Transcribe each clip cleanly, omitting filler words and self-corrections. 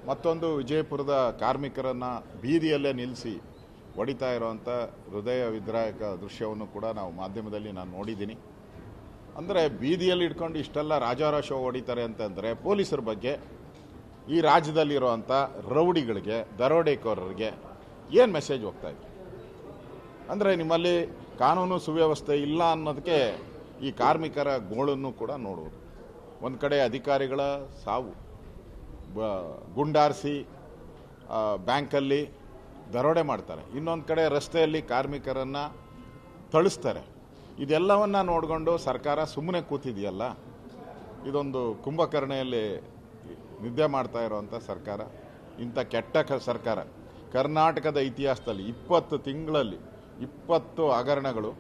ಮತ್ತೊಂದು ವಿಜಯಪುರದ ಕಾರ್ಮಿಕರನ್ನು ಬೀದಿಯಲ್ಲೇ ನಿಲ್ಲಿಸಿ ಹೊಡಿತಾ ಇರುವಂಥ ಹೃದಯ ವಿದ್ರಾಯಕ ದೃಶ್ಯವನ್ನು ಕೂಡ ನಾವು ಮಾಧ್ಯಮದಲ್ಲಿ ನಾನು ನೋಡಿದ್ದೀನಿ. ಅಂದರೆ ಬೀದಿಯಲ್ಲಿ ಇಟ್ಕೊಂಡು ಇಷ್ಟೆಲ್ಲ ರಾಜಾರೋಷ ಹೊಡಿತಾರೆ ಅಂತಂದರೆ ಪೊಲೀಸರ ಬಗ್ಗೆ ಈ ರಾಜ್ಯದಲ್ಲಿರುವಂಥ ರೌಡಿಗಳಿಗೆ, ದರೋಡೆಕೋರರಿಗೆ ಏನು ಮೆಸೇಜ್ ಹೋಗ್ತಾ ಇದೆ? ಅಂದರೆ ನಿಮ್ಮಲ್ಲಿ ಕಾನೂನು ಸುವ್ಯವಸ್ಥೆ ಇಲ್ಲ ಅನ್ನೋದಕ್ಕೆ ಈ ಕಾರ್ಮಿಕರ ಗೋಳನ್ನು ಕೂಡ ನೋಡುವುದು. ಒಂದು ಕಡೆ ಅಧಿಕಾರಿಗಳ ಸಾವು, ಗುಂಡಾರಿಸಿ ಬ್ಯಾಂಕಲ್ಲಿ ದರೋಡೆ ಮಾಡ್ತಾರೆ, ಇನ್ನೊಂದು ಕಡೆ ರಸ್ತೆಯಲ್ಲಿ ಕಾರ್ಮಿಕರನ್ನು ಥಳಿಸ್ತಾರೆ. ಇದೆಲ್ಲವನ್ನು ನೋಡಿಕೊಂಡು ಸರ್ಕಾರ ಸುಮ್ಮನೆ ಕೂತಿದೆಯಲ್ಲ, ಇದೊಂದು ಕುಂಭಕರ್ಣೆಯಲ್ಲಿ ನಿದ್ದೆ ಮಾಡ್ತಾ ಇರುವಂಥ ಸರ್ಕಾರ. ಇಂಥ ಕೆಟ್ಟ ಸರ್ಕಾರ ಕರ್ನಾಟಕದ ಇತಿಹಾಸದಲ್ಲಿ 20 ತಿಂಗಳಲ್ಲಿ 20 ಹಗರಣಗಳು,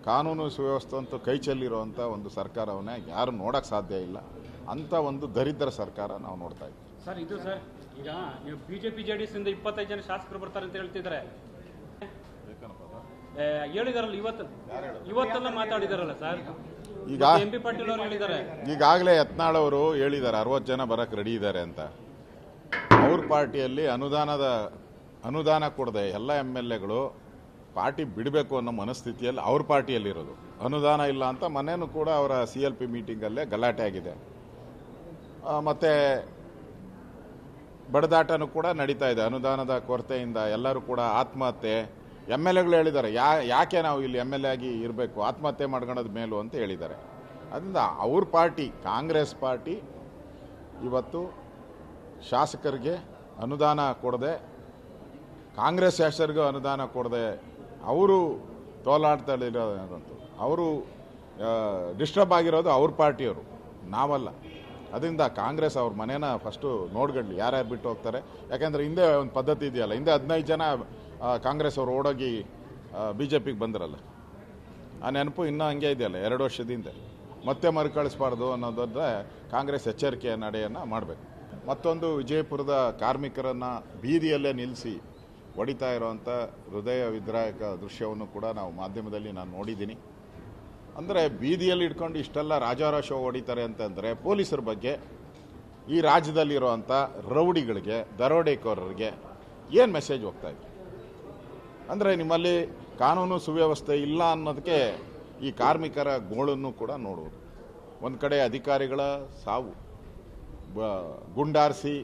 ಕಾನೂನು ಸುವ್ಯವಸ್ಥೆ ಅಂತೂ ಕೈ ಚೆಲ್ಲಿರುವಂಥ ಒಂದು ಸರ್ಕಾರವನ್ನೇ ಯಾರು ನೋಡೋಕ್ಕೆ ಸಾಧ್ಯ ಇಲ್ಲ. ಅಂಥ ಒಂದು ದರಿದ್ರ ಸರ್ಕಾರ ನಾವು ನೋಡ್ತಾ ಇದ್ದೀವಿ. ಸರ್, ಇದು ಸರ್ ಈಗ ನೀವು ಬಿಜೆಪಿ ಜೆಡಿಎಸ್ ಇಂದ 25 ಜನ ಶಾಸಕರು ಬರ್ತಾರೆ ಅಂತ ಹೇಳ್ತಿದ್ದಾರೆ. ಹೇಳಿದಾರಲ್ಲ, ಇವತ್ತೆಲ್ಲ ಮಾತಾಡಿದಾರಲ್ಲ ಸರ್. ಈಗ MP ಪಾಟೀಲ್ ಅವರು ಹೇಳಿದ್ದಾರೆ. ಈಗಾಗಲೇ ಯತ್ನಾಳ್ ಅವರು ಹೇಳಿದ್ದಾರೆ 60 ಜನ ಬರಕ್ಕೆ ರೆಡಿ ಇದ್ದಾರೆ ಅಂತ. ಅವ್ರ ಪಾರ್ಟಿಯಲ್ಲಿ ಅನುದಾನ ಕೊಡದೆ ಎಲ್ಲ MLAಗಳು ಪಾರ್ಟಿ ಬಿಡಬೇಕು ಅನ್ನೋ ಮನಸ್ಥಿತಿಯಲ್ಲಿ ಅವ್ರ ಪಾರ್ಟಿಯಲ್ಲಿರೋದು. ಅನುದಾನ ಇಲ್ಲ ಅಂತ ಮನೇನೂ ಕೂಡ ಅವರ CLP ಮೀಟಿಂಗಲ್ಲೇ ಗಲಾಟೆ ಆಗಿದೆ. ಮತ್ತು ಬಡದಾಟನೂ ಕೂಡ ನಡೀತಾ ಇದೆ. ಅನುದಾನದ ಕೊರತೆಯಿಂದ ಎಲ್ಲರೂ ಕೂಡ ಆತ್ಮಹತ್ಯೆ, MLAಗಳು ಹೇಳಿದ್ದಾರೆ ಯಾಕೆ ನಾವು ಇಲ್ಲಿ MLA ಆಗಿ ಇರಬೇಕು, ಆತ್ಮಹತ್ಯೆ ಮಾಡ್ಕೊಳ್ಳೋದು ಮೇಲು ಅಂತ ಹೇಳಿದ್ದಾರೆ. ಅದರಿಂದ ಅವ್ರ ಪಾರ್ಟಿ, ಕಾಂಗ್ರೆಸ್ ಪಾರ್ಟಿ ಇವತ್ತು ಶಾಸಕರಿಗೆ ಅನುದಾನ ಕೊಡದೆ, ಕಾಂಗ್ರೆಸ್ ಶಾಸಕರಿಗೂ ಅನುದಾನ ಕೊಡದೆ ಅವರು ತೋಲಾಡ್ತಲ್ಲಿರೋದಂತೂ, ಅವರು ಡಿಸ್ಟರ್ಬ್ ಆಗಿರೋದು ಅವ್ರ ಪಾರ್ಟಿಯವರು, ನಾವಲ್ಲ. ಅದರಿಂದ ಕಾಂಗ್ರೆಸ್ ಅವ್ರ ಮನೇನ ಫಸ್ಟು ನೋಡ್ಗಡ್ಲಿ, ಯಾರ್ಯಾರು ಬಿಟ್ಟು ಹೋಗ್ತಾರೆ. ಯಾಕೆಂದರೆ ಹಿಂದೆ ಒಂದು ಪದ್ಧತಿ ಇದೆಯಲ್ಲ, ಹಿಂದೆ 15 ಜನ ಕಾಂಗ್ರೆಸ್ ಅವರು ಓಡೋಗಿ BJPಗೆ ಬಂದ್ರಲ್ಲ, ಆ ನೆನಪು ಇನ್ನೂ ಹಂಗೆ ಇದೆಯಲ್ಲ 2 ವರ್ಷದಿಂದ. ಮತ್ತೆ ಮರುಕಳಿಸ್ಬಾರ್ದು ಅನ್ನೋದಾದ್ರೆ ಕಾಂಗ್ರೆಸ್ ಎಚ್ಚರಿಕೆಯ ನಡೆಯನ್ನು ಮಾಡಬೇಕು. ಮತ್ತೊಂದು ವಿಜಯಪುರದ ಕಾರ್ಮಿಕರನ್ನು ಬೀದಿಯಲ್ಲೇ ನಿಲ್ಲಿಸಿ ಹೊಡಿತಾ ಇರುವಂಥ ಹೃದಯ ವಿದ್ರಾಯಕ ದೃಶ್ಯವನ್ನು ಕೂಡ ನಾವು ಮಾಧ್ಯಮದಲ್ಲಿ ನಾನು ನೋಡಿದ್ದೀನಿ. ಅಂದರೆ ಬೀದಿಯಲ್ಲಿ ಇಟ್ಕೊಂಡು ಇಷ್ಟೆಲ್ಲ ರಾಜಾರೋಷ ಹೊಡಿತಾರೆ ಅಂತಂದರೆ ಪೊಲೀಸರ ಬಗ್ಗೆ ಈ ರಾಜ್ಯದಲ್ಲಿರುವಂಥ ರೌಡಿಗಳಿಗೆ, ದರೋಡೆಕೋರರಿಗೆ ಏನು ಮೆಸೇಜ್ ಹೋಗ್ತಾ ಇದೆ? ಅಂದರೆ ನಿಮ್ಮಲ್ಲಿ ಕಾನೂನು ಸುವ್ಯವಸ್ಥೆ ಇಲ್ಲ ಅನ್ನೋದಕ್ಕೆ ಈ ಕಾರ್ಮಿಕರ ಗೋಳನ್ನು ಕೂಡ ನೋಡುವುದು. ಒಂದು ಕಡೆ ಅಧಿಕಾರಿಗಳ ಸಾವು, ಗುಂಡಾರಿಸಿ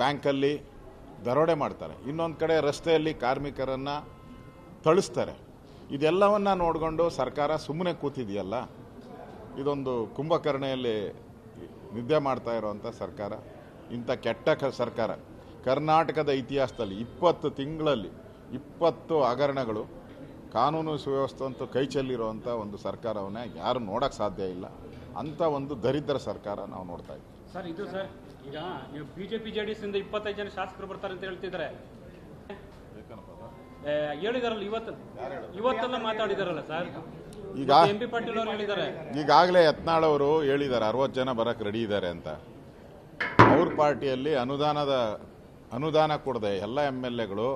ಬ್ಯಾಂಕಲ್ಲಿ ದರೋಡೆ ಮಾಡ್ತಾರೆ, ಇನ್ನೊಂದು ಕಡೆ ರಸ್ತೆಯಲ್ಲಿ ಕಾರ್ಮಿಕರನ್ನು ಥಳಿಸ್ತಾರೆ. ಇದೆಲ್ಲವನ್ನು ನೋಡಿಕೊಂಡು ಸರ್ಕಾರ ಸುಮ್ಮನೆ ಕೂತಿದೆಯಲ್ಲ, ಇದೊಂದು ಕುಂಭಕರ್ಣೆಯಲ್ಲಿ ನಿದ್ದೆ ಮಾಡ್ತಾ ಇರುವಂಥ ಸರ್ಕಾರ. ಇಂಥ ಕೆಟ್ಟ ಸರ್ಕಾರ ಕರ್ನಾಟಕದ ಇತಿಹಾಸದಲ್ಲಿ 20 ತಿಂಗಳಲ್ಲಿ 20 ಹಗರಣಗಳು, ಕಾನೂನು ಸುವ್ಯವಸ್ಥೆ ಅಂತೂ ಕೈ ಚೆಲ್ಲಿರುವಂಥ ಒಂದು ಸರ್ಕಾರವನ್ನೇ ಯಾರು ನೋಡೋಕ್ಕೆ ಸಾಧ್ಯ ಇಲ್ಲ. ಅಂಥ ಒಂದು ದರಿದ್ರ ಸರ್ಕಾರ ನಾವು ನೋಡ್ತಾ ಇದ್ದೀವಿ. ಸರ್, ಇದು ಸರ್ ಈಗ ನೀವು ಬಿಜೆಪಿ ಜೆಡಿಎಸ್ ಇಂದ 25 ಜನ ಶಾಸಕರು ಬರ್ತಾರೆ ಅಂತ ಹೇಳ್ತಿದ್ದಾರೆ. ಹೇಳಿದಾರಲ್ಲ, ಇವತ್ತೆಲ್ಲ ಮಾತಾಡಿದಾರಲ್ಲ ಸರ್. ಈಗ MP ಪಾಟೀಲ್ ಅವರು ಹೇಳಿದ್ದಾರೆ. ಈಗಾಗಲೇ ಯತ್ನಾಳ್ ಅವರು ಹೇಳಿದ್ದಾರೆ 60 ಜನ ಬರಕ್ಕೆ ರೆಡಿ ಇದ್ದಾರೆ ಅಂತ. ಅವ್ರ ಪಾರ್ಟಿಯಲ್ಲಿ ಅನುದಾನ ಕೊಡದೆ ಎಲ್ಲ MLAಗಳು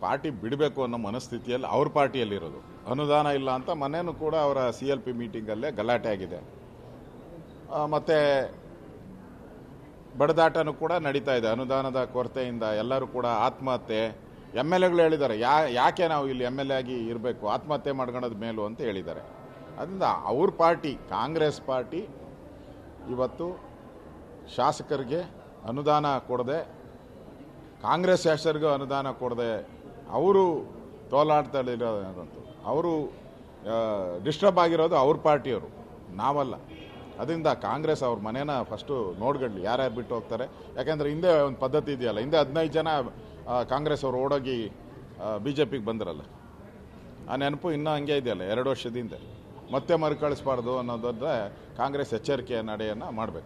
ಪಾರ್ಟಿ ಬಿಡಬೇಕು ಅನ್ನೋ ಮನಸ್ಥಿತಿಯಲ್ಲಿ ಅವ್ರ ಪಾರ್ಟಿಯಲ್ಲಿರೋದು. ಅನುದಾನ ಇಲ್ಲ ಅಂತ ಮನೇನೂ ಕೂಡ ಅವರ CLP ಮೀಟಿಂಗಲ್ಲೇ ಗಲಾಟೆ ಆಗಿದೆ. ಮತ್ತು ಬಡದಾಟನೂ ಕೂಡ ನಡೀತಾ ಇದೆ. ಅನುದಾನದ ಕೊರತೆಯಿಂದ ಎಲ್ಲರೂ ಕೂಡ ಆತ್ಮಹತ್ಯೆ, MLAಗಳು ಹೇಳಿದ್ದಾರೆ ಯಾಕೆ ನಾವು ಇಲ್ಲಿ MLA ಆಗಿ ಇರಬೇಕು, ಆತ್ಮಹತ್ಯೆ ಮಾಡ್ಕೊಳ್ಳೋದು ಮೇಲು ಅಂತ ಹೇಳಿದ್ದಾರೆ. ಅದರಿಂದ ಅವ್ರ ಪಾರ್ಟಿ, ಕಾಂಗ್ರೆಸ್ ಪಾರ್ಟಿ ಇವತ್ತು ಶಾಸಕರಿಗೆ ಅನುದಾನ ಕೊಡದೆ, ಕಾಂಗ್ರೆಸ್ ಶಾಸಕರಿಗೂ ಅನುದಾನ ಕೊಡದೆ ಅವರು ತೋಲಾಡ್ತಲ್ಲಿರೋದಂತೂ, ಅವರು ಡಿಸ್ಟರ್ಬ್ ಆಗಿರೋದು ಅವ್ರ ಪಾರ್ಟಿಯವರು, ನಾವಲ್ಲ. ಅದರಿಂದ ಕಾಂಗ್ರೆಸ್ ಅವ್ರ ಮನೇನ ಫಸ್ಟು ನೋಡ್ಗಡ್ಲಿ, ಯಾರ್ಯಾರು ಬಿಟ್ಟು ಹೋಗ್ತಾರೆ. ಯಾಕೆಂದರೆ ಹಿಂದೆ ಒಂದು ಪದ್ಧತಿ ಇದೆಯಲ್ಲ, ಹಿಂದೆ 15 ಜನ ಕಾಂಗ್ರೆಸ್ ಅವರು ಓಡೋಗಿ BJPಗೆ ಬಂದ್ರಲ್ಲ, ಆ ನೆನಪು ಇನ್ನೂ ಹಂಗೆ ಇದೆಯಲ್ಲ 2 ವರ್ಷದಿಂದ. ಮತ್ತೆ ಮರುಕಳಿಸ್ಬಾರ್ದು ಅನ್ನೋದಾದ್ರೆ ಕಾಂಗ್ರೆಸ್ ಎಚ್ಚರಿಕೆಯ ನಡೆಯನ್ನು ಮಾಡಬೇಕು.